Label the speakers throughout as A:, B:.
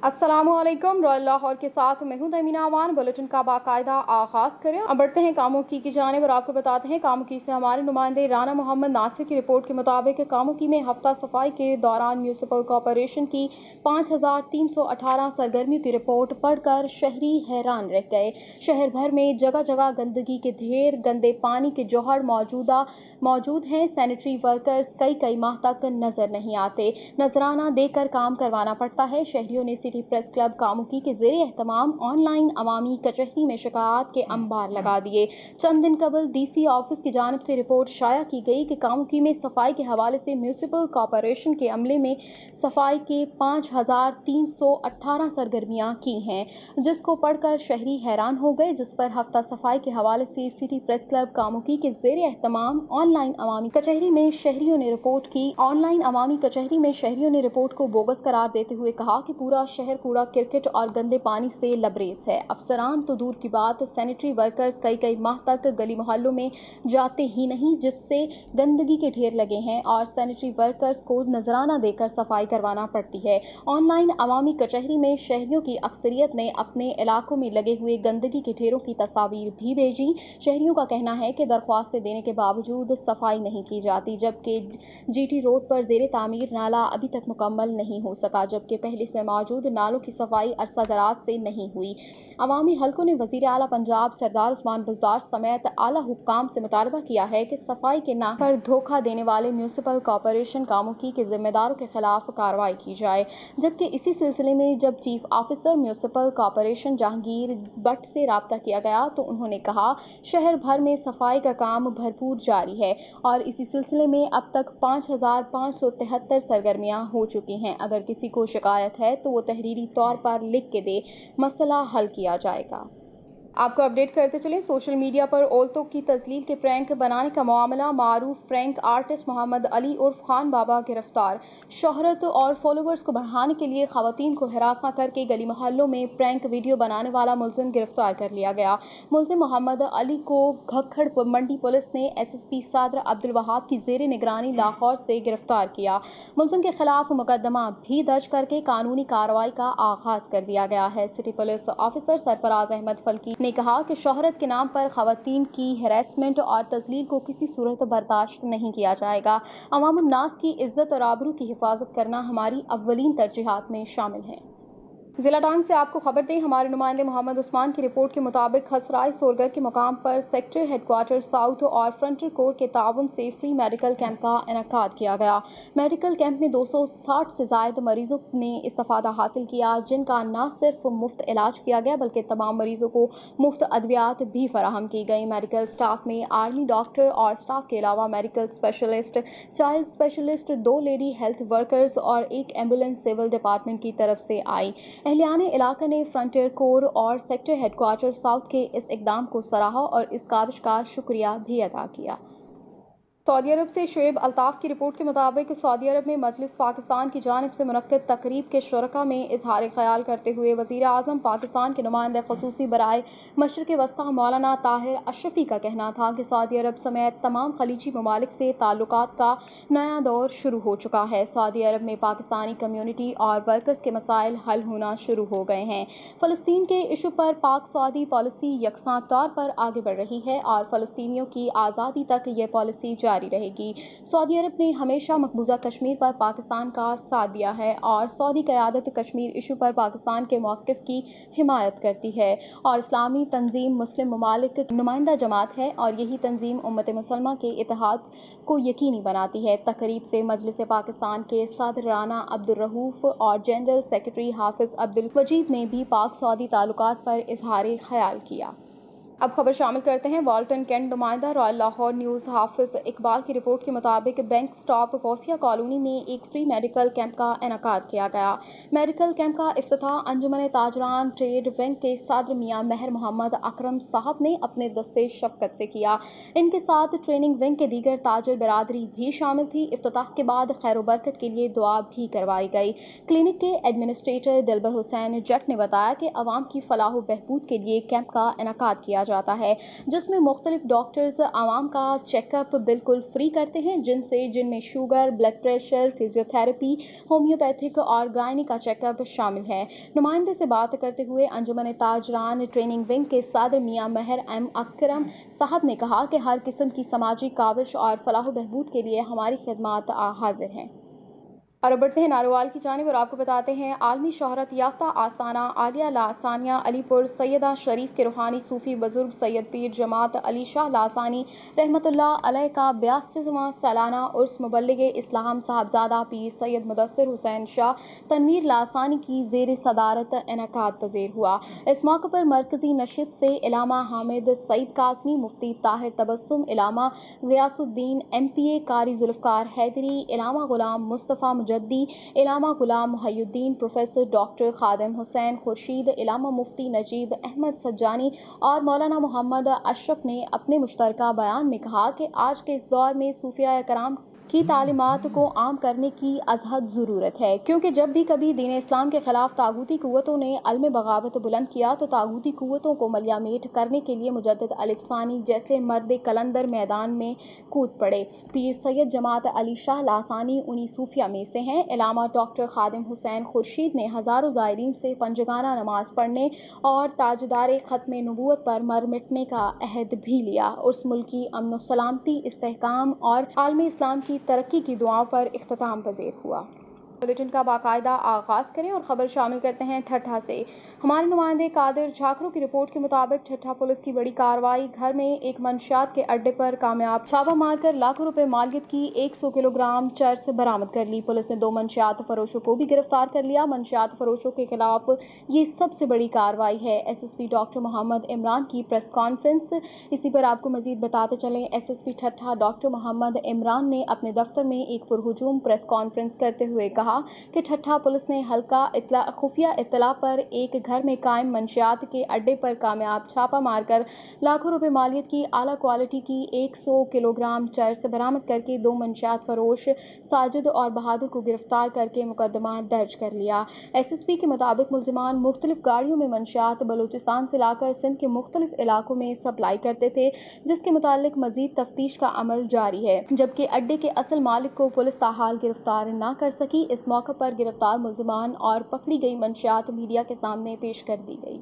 A: अस्सलामुअलैकुम। रॉयल लाहौर के साथ मैं हूं तमीना अमान। बुलेटिन का बाकायदा आगाज करें। अब बढ़ते हैं कामुकी की जानिब और आपको बताते हैं कामुकी से हमारे नुमाइंदे राना मोहम्मद नासिर की रिपोर्ट के मुताबिक कामुकी में हफ्ता सफाई के दौरान म्यूनसिपल कॉरपोरेशन की 5318 सरगर्मियों की रिपोर्ट पढ़कर शहरी हैरान रह गए। शहर भर में जगह जगह गंदगी के ढेर, गंदे पानी के जौहर मौजूद हैं। सैनिटरी वर्कर्स कई माह तक नजर नहीं आते। नजराना देकर काम करवाना पड़ता है। शहरियों ने सिटी प्रेस क्लब कामुकी के ज़ेरे एहतमाम ऑनलाइन अवामी कचहरी में शिकायत के अंबार लगा दिए। चंद दिन कबल DC ऑफिस की जानिब से रिपोर्ट शाया की गई कि कामुकी में सफाई के हवाले से म्यूनसिपल कॉरपोरेशन के अमले में सफाई के 5318 सरगर्मियाँ की हैं, जिसको पढ़कर शहरी हैरान हो गए। जिस पर हफ्ता सफाई के हवाले से सिटी प्रेस क्लब कामुकी के ज़ेरे एहतमाम ऑनलाइन अवामी कचहरी में शहरियों ने रिपोर्ट की। ऑनलाइन अवामी कचहरी में शहरियों ने रिपोर्ट को बोगस करार देते हुए कहा कि पूरा शहर कूड़ा क्रिकेट और गंदे पानी से लबरेज है। अफसरान तो दूर की बात, सैनिटरी वर्कर्स कई माह तक गली मोहल्लों में जाते ही नहीं, जिससे गंदगी के ढेर लगे हैं और सैनिटरी वर्कर्स को नजराना देकर सफाई करवाना पड़ती है। ऑनलाइन अवामी कचहरी में शहरियों की अक्सरियत ने अपने इलाकों में लगे हुए गंदगी के ढेरों की तस्वीर भी भेजी। शहरियों का कहना है कि दरख्वास्तें देने के बावजूद सफाई नहीं की जाती, जबकि GT रोड पर ज़ेरे तामीर नाला अभी तक मुकम्मल नहीं हो सका, जबकि पहले से मौजूद नालों की सफाई अरसा दराज से नहीं हुई। अवामी हलकों ने वज़ीर आला पंजाब सरदार उस्मान बुज़दार समेत आला हुक्काम से मुतालबा किया है कि सफाई के नाम पर धोखा देने वाले म्यूनसिपल कॉरपोरेशन कामुकी के जिम्मेदारों के खिलाफ कार्रवाई की जाए। जबकि इसी सिलसिले में जब chief officer municipal corporation Jahangir but से रब्ता किया गया तो उन्होंने कहा शहर भर में सफाई का काम भरपूर जारी है और इसी सिलसिले में अब तक 5573 सरगर्मियां हो चुकी हैं। अगर किसी को शिकायत है तो वो तहरीरी तौर पर लिख के दे, मसला हल किया जाएगा। आपको अपडेट करते चलें। सोशल मीडिया पर औरतों की तजलील के प्रैंक बनाने का मामला, मारूफ प्रैंक आर्टिस्ट मोहम्मद अली उर्फ खान बाबा गिरफ्तार। शोहरत और फॉलोवर्स को बढ़ाने के लिए खवातीन को हिरासा करके गली मोहल्लों में प्रैंक वीडियो बनाने वाला मुलजिम गिरफ्तार कर लिया गया। मुलजिम मोहम्मद अली को घक्खड़ मंडी पुलिस ने SSP सदर अब्दुल वहाब की ज़ेरे निगरानी लाहौर से गिरफ्तार किया। मुलजिम के खिलाफ मुकदमा भी दर्ज करके कानूनी कार्रवाई का आगाज कर दिया गया है। City police officer Sarfaraz Ahmed Phalki ने कहा कि शोहरत के नाम पर खवातीन की हैरेसमेंट और तजलील को किसी सूरत बर्दाश्त नहीं किया जाएगा। अवामुन नास की इज्जत और आबरू की हिफाजत करना हमारी अव्वलीन तरजीहात में शामिल है। ज़िला डांग से आपको खबर दें, हमारे नुमाइंदे मोहम्मद उस्मान की रिपोर्ट के मुताबिक खसराई सोरगर के मुकाम पर सेक्टर हेडक्वार्टर साउथ और फ्रंटियर कोर के ताउन से फ्री मेडिकल कैंप का इनेकाद किया गया। मेडिकल कैंप में 260 से ज़ायद मरीजों ने इस्तिफादा हासिल किया, जिनका न सिर्फ मुफ्त इलाज किया गया बल्कि तमाम मरीजों को मुफ्त अद्वियात भी फराहम की गई। मेडिकल स्टाफ में आर्मी डॉक्टर और स्टाफ के अलावा medical specialist, child specialist, 2 lady health workers और 1 एम्बुलेंस सिविल डिपार्टमेंट की तरफ से आई। अहलियाने इलाका ने फ्रंटियर कोर और सेक्टर हेडक्वार्टर साउथ के इस इकदाम को सराहा और इस काविश का शुक्रिया भी अदा किया। सऊदी अरब से शुएब अल्ताफ़ की रिपोर्ट के मुताबिक सऊदी अरब में मजलिस पाकिस्तान की जानिब से मुनक्किद तकरीब के शुरका में इजहार ख्याल करते हुए वज़ीर आज़म पाकिस्तान के नुमाइंदे ख़ुसूसी बराए मशरिक़ वस्ता मौलाना ताहिर अशरफी का कहना था कि सऊदी अरब समेत तमाम खलीजी ममालिक से ताल्लुकात का नया दौर शुरू हो चुका है। सऊदी अरब में पाकिस्तानी कम्यूनिटी और वर्कर्स के मसाइल हल होना शुरू हो गए हैं। फ़लस्तीन के इशू पर पाक सऊदी पॉलिसी यकसां तौर पर आगे बढ़ रही है और फ़लस्तीनियों की आज़ादी तक ये पॉलिसी जारी रहेगी। सऊदी अरब ने हमेशा मकबूजा कश्मीर पर पाकिस्तान का साथ दिया है और सऊदी क़यादत कश्मीर इशू पर पाकिस्तान के मौक़िफ़ की हिमायत करती है और इस्लामी तंजीम मुस्लिम ममालिक की नुमाइंदा जमात है और यही तंजीम उम्मत मुसलमा के इत्तेहाद को यकीनी बनाती है। तकरीब से मजलिस पाकिस्तान के सदर राना अब्दुल रऊफ और जनरल सेक्रेटरी हाफिज़ अब्दुल वजीद ने भी पाक सऊदी ताल्लुकात पर इजहार ख्याल किया। अब खबर शामिल करते हैं वाल्टन कैंट नुमाइंदा रॉयल लाहौर न्यूज़ हाफिज़ इकबाल की रिपोर्ट के मुताबिक बैंक स्टॉप गौसिया कॉलोनी में एक फ्री मेडिकल कैंप का इनेकाद किया गया। मेडिकल कैंप का इफ्तिताह अंजुमन ताजरान ट्रेड बैंक के सदर मियां महर मोहम्मद अकरम साहब ने अपने दस्ते शफकत से किया। इनके साथ ट्रेनिंग बैंक के दीगर ताजर बरादरी भी शामिल थी। इफ्तिताह के बाद खैर बरकत के लिए दुआ भी करवाई गई। क्लिनिक के एडमिनिस्ट्रेटर दिलबर हुसैन जट ने बताया कि अवाम की फलाह बहबूद के लिए कैंप का इनेकाद किया جاتا ہے جس میں مختلف ڈاکٹرز عوام کا چیک اپ بالکل فری کرتے ہیں، جن میں sugar, blood pressure, physiotherapy, homeopathic اور گائنی کا چیک اپ شامل ہے۔ نمائندے سے بات کرتے ہوئے انجمن تاجران ٹریننگ ونگ کے صدر میاں مہر ایم اکرم صاحب نے کہا کہ ہر قسم کی سماجی کاوش اور فلاح و بہبود کے لیے ہماری خدمات حاضر ہیں۔ اور اب بڑھتے ہیں ناروال کی جانب اور آپ کو بتاتے ہیں عالمی شہرت یافتہ آستانہ عالیہ لاسانیہ علی پور سیدہ شریف کے روحانی صوفی بزرگ سید پیر جماعت علی شاہ لاسانی رحمۃ اللہ علیہ کا 82واں سالانہ عرس مبلغ اسلام صاحبزادہ پیر سید مدثر حسین شاہ تنویر لاسانی کی زیر صدارت انعقاد پذیر ہوا۔ اس موقع پر مرکزی نشست سے علامہ حامد سعید قاسمی، مفتی طاہر تبسم، علامہ غیاث الدین MPA، قاری ذوالفقار حیدری، علامہ غلام مصطفیٰ مجدی، علامہ غلام محی الدین، پروفیسر ڈاکٹر خادم حسین خورشید، علامہ مفتی نجیب احمد سجانی اور مولانا محمد اشرف نے اپنے مشترکہ بیان میں کہا کہ آج کے اس دور میں صوفیاء کرام کی تعلیمات کو عام کرنے کی ازحد ضرورت ہے، کیونکہ جب بھی کبھی دین اسلام کے خلاف طاغوتی قوتوں نے علم بغاوت بلند کیا تو طاغوتی قوتوں کو ملیامیٹ کرنے کے لیے مجدد الف ثانی جیسے مرد کلندر میدان میں کود پڑے۔ پیر سید جماعت علی شاہ لاسانی انہی صوفیہ میں سے ہیں۔ علامہ ڈاکٹر خادم حسین خورشید نے ہزاروں زائرین سے پنجگانہ نماز پڑھنے اور تاجدار ختم نبوت پر مر مٹنے کا عہد بھی لیا۔ اس ملک کی امن و سلامتی، استحکام اور عالم اسلام کی ترقی کی دعاؤں پر اختتام پذیر ہوا۔ بلیٹن کا باقاعدہ آغاز کریں اور خبر شامل کرتے ہیں ٹھٹھہ سے۔ ہمارے نمائندے قادر جھاکرو کی رپورٹ کے مطابق ٹھٹھہ پولیس کی بڑی کارروائی، گھر میں ایک منشیات کے اڈے پر کامیاب چھاپہ مار کر لاکھوں روپے مالیت کی 100 کلو گرام چرس برآمد کر لی۔ پولیس نے 2 منشیات فروشوں کو بھی گرفتار کر لیا۔ منشیات فروشوں کے خلاف یہ سب سے بڑی کارروائی ہے۔ SSP ڈاکٹر محمد عمران کی پریس کانفرنس۔ اسی پر آپ کو مزید بتاتے چلیں، SSP ٹھٹھہ ڈاکٹر محمد عمران نے اپنے دفتر میں ایک پرہجوم پریس کانفرنس کرتے ہوئے کہا کہ ٹھٹھہ پولیس نے خفیہ اطلاع پر ایک گھر میں قائم منشیات کے اڈے پر کامیاب چھاپہ مار کر لاکھوں روپے مالیت کی اعلیٰ کوالٹی کی 100 کلو گرام چرس برآمد کر کے 2 منشیات فروش ساجد اور بہادر کو گرفتار کر کے مقدمہ درج کر لیا۔ SSP کے مطابق ملزمان مختلف گاڑیوں میں منشیات بلوچستان سے لا کر سندھ کے مختلف علاقوں میں سپلائی کرتے تھے، جس کے متعلق مزید تفتیش کا عمل جاری ہے، جبکہ اڈے کے اصل مالک کو پولیس تاحال گرفتار نہ کر سکی۔ اس موقع پر گرفتار ملزمان اور پکڑی گئی منشیات میڈیا کے سامنے پیش کر دی گئی۔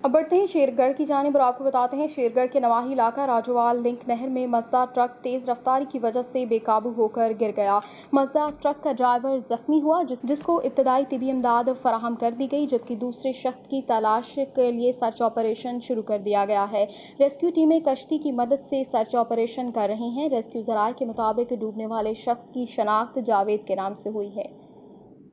A: اب بڑھتے ہیں شیر گڑھ کی جانب اور آپ کو بتاتے ہیں شیر گڑھ کے نواحی علاقہ راجوال لنک نہر میں مزدہ ٹرک تیز رفتاری کی وجہ سے بے قابو ہو کر گر گیا۔ مزدہ ٹرک کا ڈرائیور زخمی ہوا، جس کو ابتدائی طبی امداد فراہم کر دی گئی، جبکہ دوسرے شخص کی تلاش کے لیے سرچ آپریشن شروع کر دیا گیا ہے۔ ریسکیو ٹیمیں کشتی کی مدد سے سرچ آپریشن کر رہی ہیں۔ ریسکیو ذرائع کے مطابق ڈوبنے والے شخص کی شناخت جاوید کے نام سے ہوئی ہے۔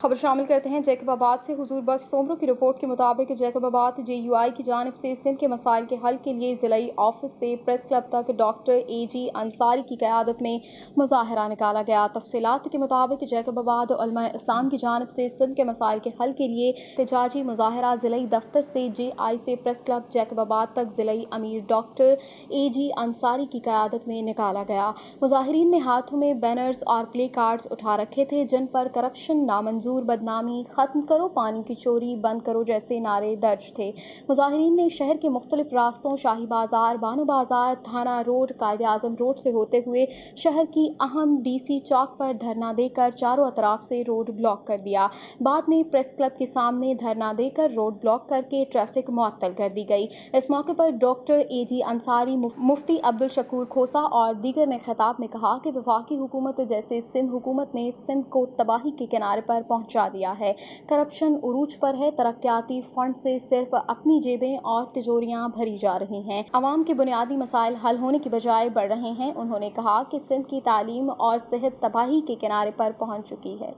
A: خبر شامل کرتے ہیں جیکب آباد سے۔ حضور بخش سومرو کی رپورٹ کے مطابق جیکب آباد JUI کی جانب سے سندھ کے مسائل کے حل کے لیے ضلعی آفس سے پریس کلب تک ڈاکٹر AG انصاری کی قیادت میں مظاہرہ نکالا گیا۔ تفصیلات کے مطابق جیکب آباد علماء اسلام کی جانب سے سندھ کے مسائل کے حل کے لیے احتجاجی مظاہرہ ضلعی دفتر سے JI سے پریس کلب جیکب آباد تک ضلعی امیر ڈاکٹر AG انصاری کی قیادت میں نکالا گیا۔ مظاہرین نے ہاتھوں میں بینرز اور پلے کارڈز اٹھا رکھے تھے، جن پر کرپشن نامنظور، بدنامی، ختم کرو پانی کی چوری، بند کرو جیسے نعرے درج تھے۔ مظاہرین نے شہر کے مختلف راستوں شاہی بازار، بانو بازار، تھانہ روڈ، قائد اعظم روڈ سے ہوتے ہوئے شہر کی اہم DC چوک پر دھرنا دے کر چاروں اطراف سے روڈ بلاک کر دیا۔ بعد میں پریس کلب کے سامنے دھرنا دے کر روڈ بلاک کر کے ٹریفک معطل کر دی گئی۔ اس موقع پر ڈاکٹر AG انصاری، مفتی عبدالشکور کھوسا اور دیگر نے خطاب میں کہا کہ وفاقی حکومت جیسے سندھ حکومت نے سندھ کو تباہی کے کنارے پر پہنچا دیا ہے۔ کرپشن عروج پر ہے، ترقیاتی فنڈ سے صرف اپنی جیبیں اور تجوریاں بھری جا رہی ہیں، عوام کے بنیادی مسائل حل ہونے کی بجائے بڑھ رہے ہیں۔ انہوں نے کہا کہ سندھ کی تعلیم اور صحت تباہی کے کنارے پر پہنچ چکی ہے۔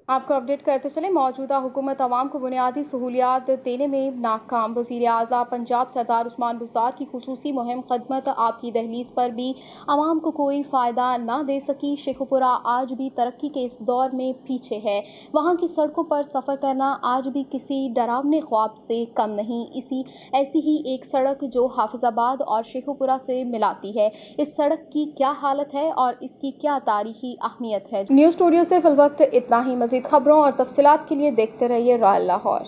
A: آپ کو اپڈیٹ کرتے چلیں، موجودہ حکومت عوام کو بنیادی سہولیات دینے میں ناکام۔ وزیر اعلیٰ پنجاب سردار عثمان بزدار کی خصوصی مہم خدمت آپ کی دہلیز پر بھی عوام کو کوئی فائدہ نہ دے سکی۔ شیخوپورہ آج بھی ترقی کے اس دور میں پیچھے ہے۔ وہاں کی سڑکوں پر سفر کرنا آج بھی کسی ڈراونے خواب سے کم نہیں۔ ایسی ہی ایک سڑک جو حافظ آباد اور شیخوپورہ سے ملاتی ہے، اس سڑک کی کیا حالت ہے اور اس کی کیا تاریخی اہمیت ہے۔ نیوز اسٹوڈیو سے فی الوقت اتنا ہی۔ مزید خبروں اور تفصیلات کے لیے دیکھتے رہیے رائل لاہور۔